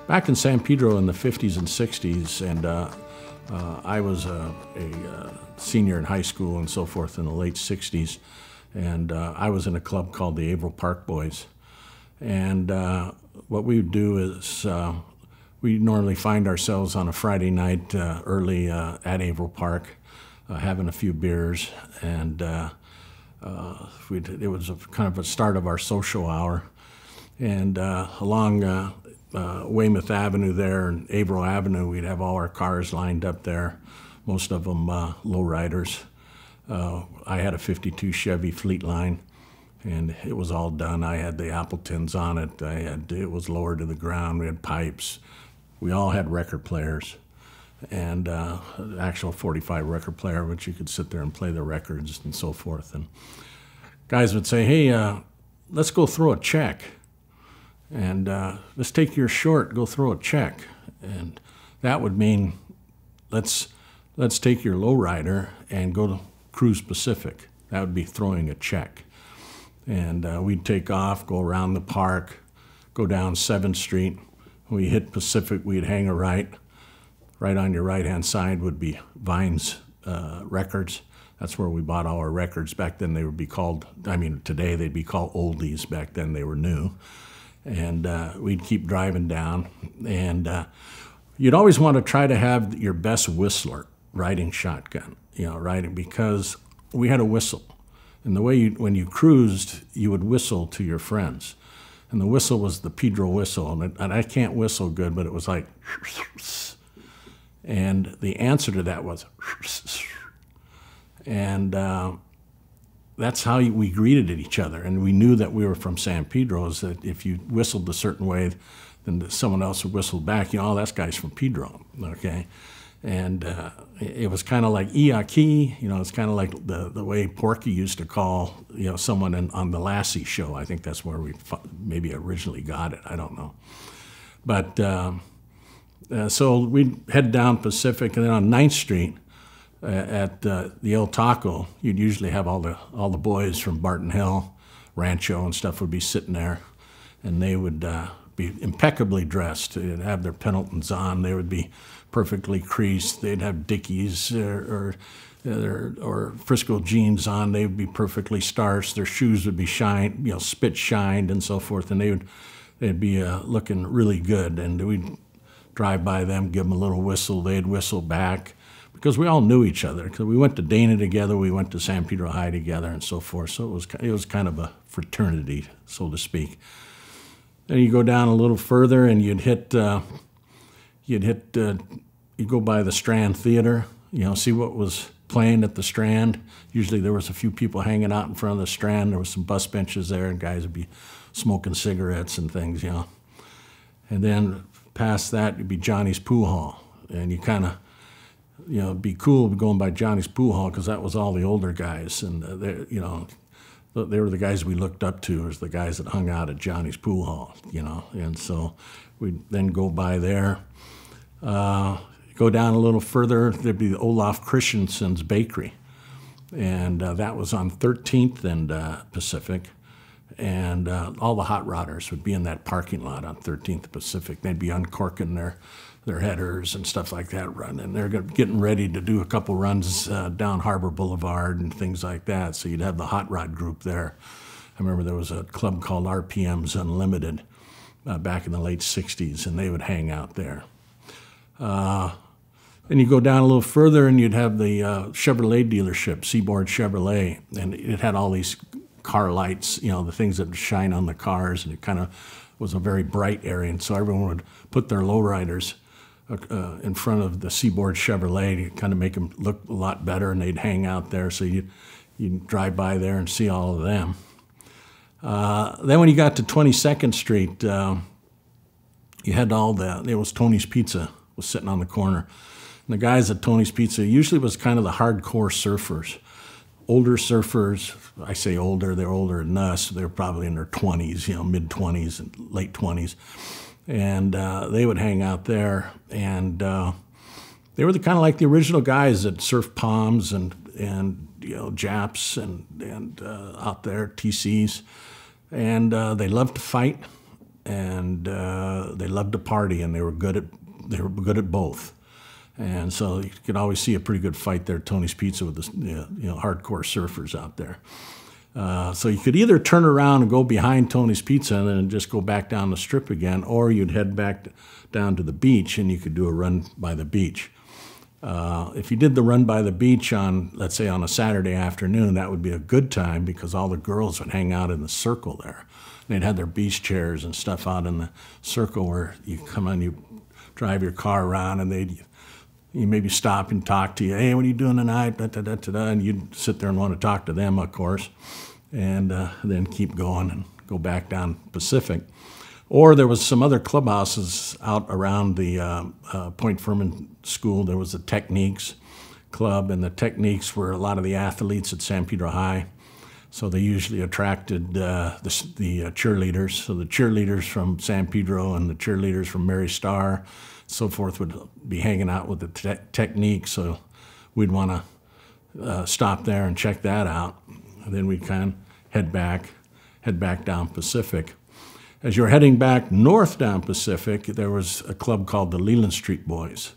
Back in San Pedro in the 50s and 60s, and I was a senior in high school and so forth in the late 60s, and I was in a club called the Averill Park Boys. And what we would do is we normally find ourselves on a Friday night early at Averill Park, having a few beers, and it was kind of a start of our social hour. And along Weymouth Avenue there and Averill Avenue, we'd have all our cars lined up there, most of them lowriders. I had a 52 Chevy Fleetline, and it was all done. I had the Appletons on it. It was lowered to the ground. We had pipes. We all had record players, and an actual 45 record player, which you could sit there and play the records and so forth. And guys would say, hey, let's go throw a check. And let's take your short, go throw a check. And that would mean let's take your lowrider and go to Cruise Pacific. That would be throwing a check. And we'd take off, go around the park, go down 7th Street. When we hit Pacific, we'd hang a right. Right on your right-hand side would be Vine's Records. That's where we bought all our records. Back then they would be called, today they'd be called oldies. Back then they were new. And we'd keep driving down, and you'd always want to try to have your best whistler riding shotgun, because we had a whistle. And the way when you cruised, you would whistle to your friends. And the whistle was the Pedro whistle, and I can't whistle good, but it was like, and the answer to that was, and that's how we greeted each other, and we knew that we were from San Pedro. Is that if you whistled a certain way, then someone else would whistle back. Oh, that guy's from Pedro, okay? And it was kind of like Iaki. It's kind of like the way Porky used to call someone on the Lassie show. I think that's where we maybe originally got it. I don't know, but so we'd head down Pacific, and then on 9th Street. At the El Taco, you'd usually have all the boys from Barton Hill, Rancho and stuff would be sitting there, and they would be impeccably dressed. They'd have their Pendletons on. They would be perfectly creased. They'd have Dickies or Frisco jeans on. They would be perfectly starched. Their shoes would be spit shined and so forth, and they'd be looking really good. And we'd drive by them, give them a little whistle. They'd whistle back. Because we all knew each other. Because we went to Dana together, we went to San Pedro High together, and so forth. So it was kind of a fraternity, so to speak. Then you go down a little further, and you'd go by the Strand Theater. See what was playing at the Strand. Usually there was a few people hanging out in front of the Strand. There was some bus benches there, and guys would be smoking cigarettes and things. And then past that, it'd be Johnny's Pool Hall, and you kind of. It'd be cool going by Johnny's Pool Hall because that was all the older guys, and they were the guys we looked up to as the guys that hung out at Johnny's Pool Hall, And so we'd then go by there, go down a little further. There'd be the Olaf Christensen's Bakery, and that was on 13th and Pacific. And all the hot rodders would be in that parking lot on 13th Pacific. They'd be uncorking their headers and stuff like that running. They're getting ready to do a couple runs down Harbor Boulevard and things like that. So you'd have the hot rod group there. I remember there was a club called RPM's Unlimited back in the late 60s, and they would hang out there. Then you go down a little further, and you'd have the Chevrolet dealership, Seaboard Chevrolet, and it had all these car lights, the things that shine on the cars, and it kind of was a very bright area, and so everyone would put their lowriders in front of the Seaboard Chevrolet to kind of make them look a lot better, and they'd hang out there, so you'd drive by there and see all of them. Then when you got to 22nd Street, you had it was Tony's Pizza was sitting on the corner, and the guys at Tony's Pizza usually was kind of the hardcore surfers. Older surfers, I say older, they're older than us. They're probably in their 20s, mid-20s and late 20s. And they would hang out there. And they were kind of like the original guys that surfed Palms and Japs and out there, TCs. And they loved to fight. and they loved to party, and they were good at both. And so you could always see a pretty good fight there at Tony's Pizza with the hardcore surfers out there. So you could either turn around and go behind Tony's Pizza and then just go back down the strip again, or you'd head back down to the beach and you could do a run by the beach. If you did the run by the beach on, let's say, on a Saturday afternoon, that would be a good time because all the girls would hang out in the circle there. They'd have their beach chairs and stuff out in the circle where you come on, you drive your car around, and you maybe stop and talk to you. Hey, what are you doing tonight? Da, da, da, da, da. And you'd sit there and want to talk to them, of course, and then keep going and go back down Pacific. Or there was some other clubhouses out around the Point Furman School. There was the Techniques Club, and the Techniques were a lot of the athletes at San Pedro High. So they usually attracted the cheerleaders. So the cheerleaders from San Pedro and the cheerleaders from Mary Star, so forth, would be hanging out with the Technique. So we'd want to stop there and check that out. And then we'd kind of head back down Pacific. As you're heading back north down Pacific, there was a club called the Leland Street Boys.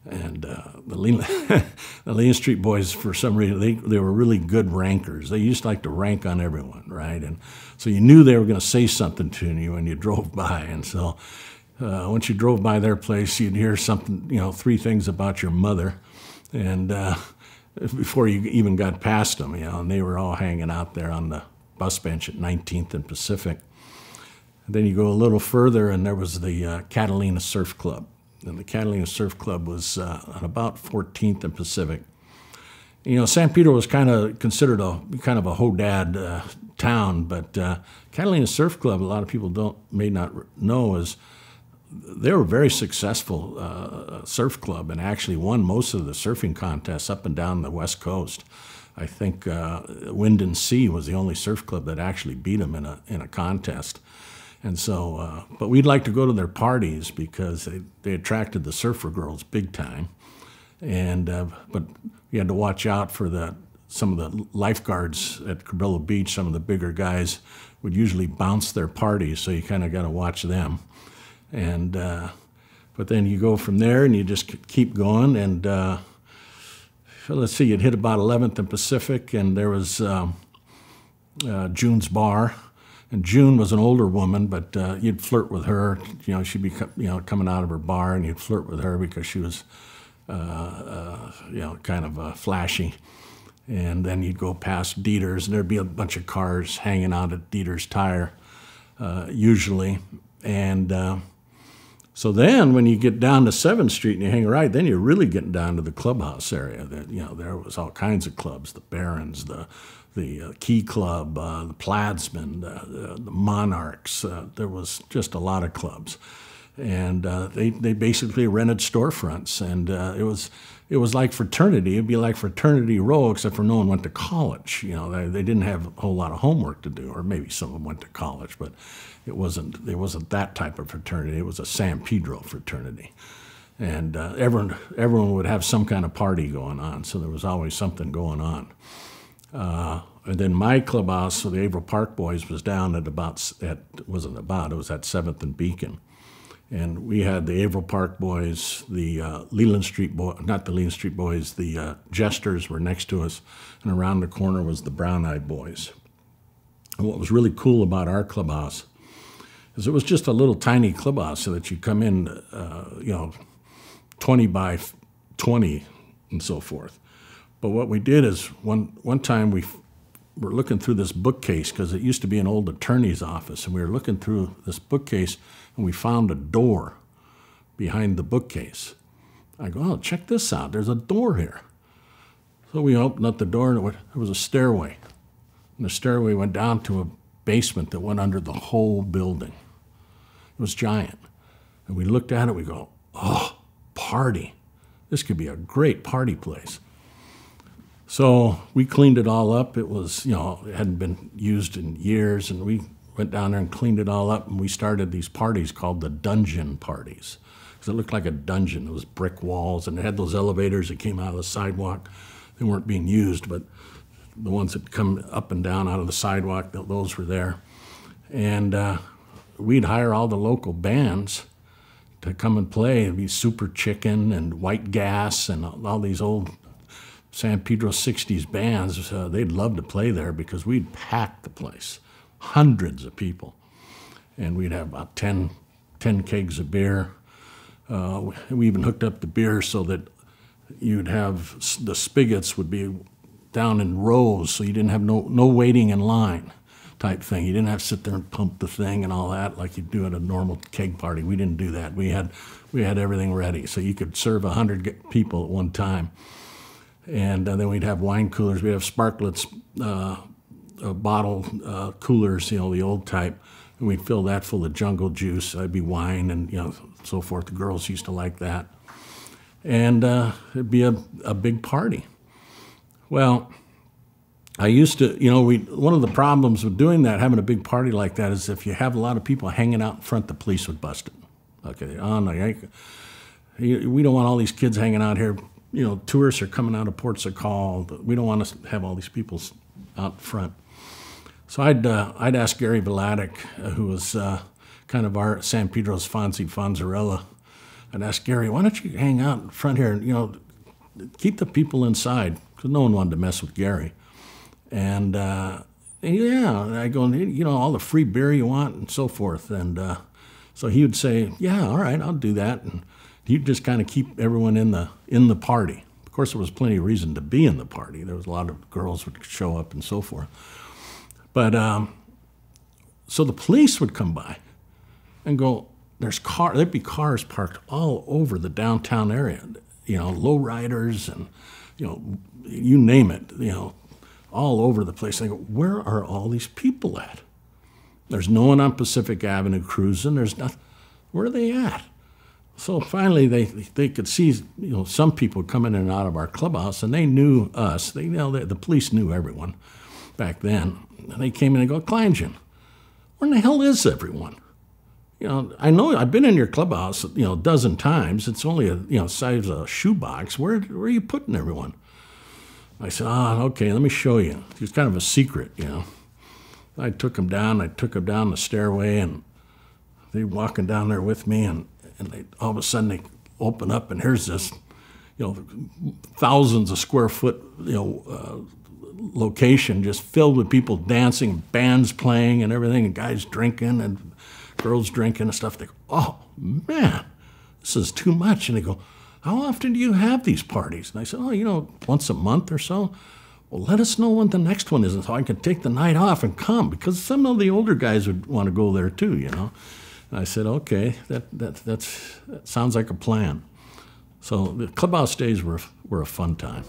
And the Leland Street Boys, for some reason, they were really good rankers. They used to like to rank on everyone, right? And so you knew they were going to say something to you when you drove by. And so once you drove by their place, you'd hear something, 3 things about your mother, and before you even got past them, and they were all hanging out there on the bus bench at 19th and Pacific. And then you go a little further, and there was the Catalina Surf Club. And the Catalina Surf Club was on about 14th and Pacific. San Pedro was kind of considered a ho-dad town, but Catalina Surf Club, a lot of people may not know, is they were a very successful surf club and actually won most of the surfing contests up and down the West Coast. I think Wind and Sea was the only surf club that actually beat them in a contest. And so, but we'd like to go to their parties because they attracted the surfer girls big time. And but you had to watch out for some of the lifeguards at Cabrillo Beach. Some of the bigger guys would usually bounce their parties, so you kind of got to watch them. And but then you go from there and you just keep going. And let's see, you'd hit about 11th and Pacific, and there was June's Bar. And June was an older woman, but you'd flirt with her. She'd be coming out of her bar, and you'd flirt with her because she was kind of flashy. And then you'd go past Dieter's, and there'd be a bunch of cars hanging out at Dieter's Tire, usually. And so then when you get down to 7th Street and you hang a right, then you're really getting down to the clubhouse area. There was all kinds of clubs, the Barons, the Key Club, the Pladsmen, the Monarchs. There was just a lot of clubs. And they basically rented storefronts. And it was like fraternity. It'd be like Fraternity Row, except for no one went to college. They didn't have a whole lot of homework to do, or maybe some of them went to college, but it wasn't that type of fraternity. It was a San Pedro fraternity. And everyone would have some kind of party going on, so there was always something going on. And then my clubhouse, so the Averill Park Boys, was down it was at 7th and Beacon. And we had the Averill Park Boys, the Leland Street Boys, not the Leland Street Boys, the Jesters were next to us, and around the corner was the Brown Eyed Boys. And what was really cool about our clubhouse is it was just a little tiny clubhouse, so that you come in, 20 by 20 and so forth. But what we did is one time we were looking through this bookcase, because it used to be an old attorney's office, and we were looking through this bookcase, and we found a door behind the bookcase. I go, oh, check this out. There's a door here. So we opened up the door, and there was a stairway. And the stairway went down to a basement that went under the whole building. It was giant. And we looked at it, we go, oh, party. This could be a great party place. So we cleaned it all up. It was, it hadn't been used in years, and we went down there and cleaned it all up, and we started these parties called the dungeon parties, because it looked like a dungeon. It was brick walls, and it had those elevators that came out of the sidewalk. They weren't being used, but the ones that come up and down out of the sidewalk, those were there. And we'd hire all the local bands to come and play. It'd be Super Chicken and White Gas and all these old San Pedro 60s bands. They'd love to play there because we'd pack the place, hundreds of people. And we'd have about 10 kegs of beer. We even hooked up the beer so that you'd have, the spigots would be down in rows, so you didn't have no waiting in line type thing. You didn't have to sit there and pump the thing and all that like you do at a normal keg party. We didn't do that. We had everything ready, so you could serve 100 people at one time. And then we'd have wine coolers. We'd have Sparklets bottle coolers, the old type. And we'd fill that full of Jungle Juice. That'd be wine and so forth. The girls used to like that. And it'd be a big party. Well, I used to, one of the problems with doing that, having a big party like that, is if you have a lot of people hanging out in front, the police would bust it. Okay, oh no, we don't want all these kids hanging out here. Tourists are coming out of ports of call. We don't want to have all these people out front. So I'd ask Gary Vladeck, who was kind of our San Pedro's Fonzie Fonzarella. I'd ask Gary, why don't you hang out in front here and, keep the people inside, because no one wanted to mess with Gary. And yeah, I go, all the free beer you want and so forth. And so he would say, yeah, all right, I'll do that. And he'd just kind of keep everyone in the party. Of course, there was plenty of reason to be in the party. There was a lot of girls would show up and so forth. But so the police would come by and go, there'd be cars parked all over the downtown area, lowriders and, you name it, all over the place. They go, where are all these people at? There's no one on Pacific Avenue cruising. There's nothing. Where are they at? So finally, they could see, some people coming in and out of our clubhouse, and they knew us. The police knew everyone back then. And they came in and go, Kleinjan, where in the hell is everyone? I know I've been in your clubhouse, a dozen times. It's only a size of a shoebox. Where are you putting everyone? I said, okay, let me show you. It's kind of a secret, I took them down. I took them down the stairway, and they were walking down there with me, and they all of a sudden they open up, and here's this, thousands of square foot, location just filled with people dancing, bands playing and everything, and guys drinking and girls drinking and stuff. They go, oh, man, this is too much. And they go, how often do you have these parties? And I said, once a month or so. Well, let us know when the next one is so I can take the night off and come, because some of the older guys would want to go there too, And I said, okay, that sounds like a plan. So the clubhouse days were a fun time.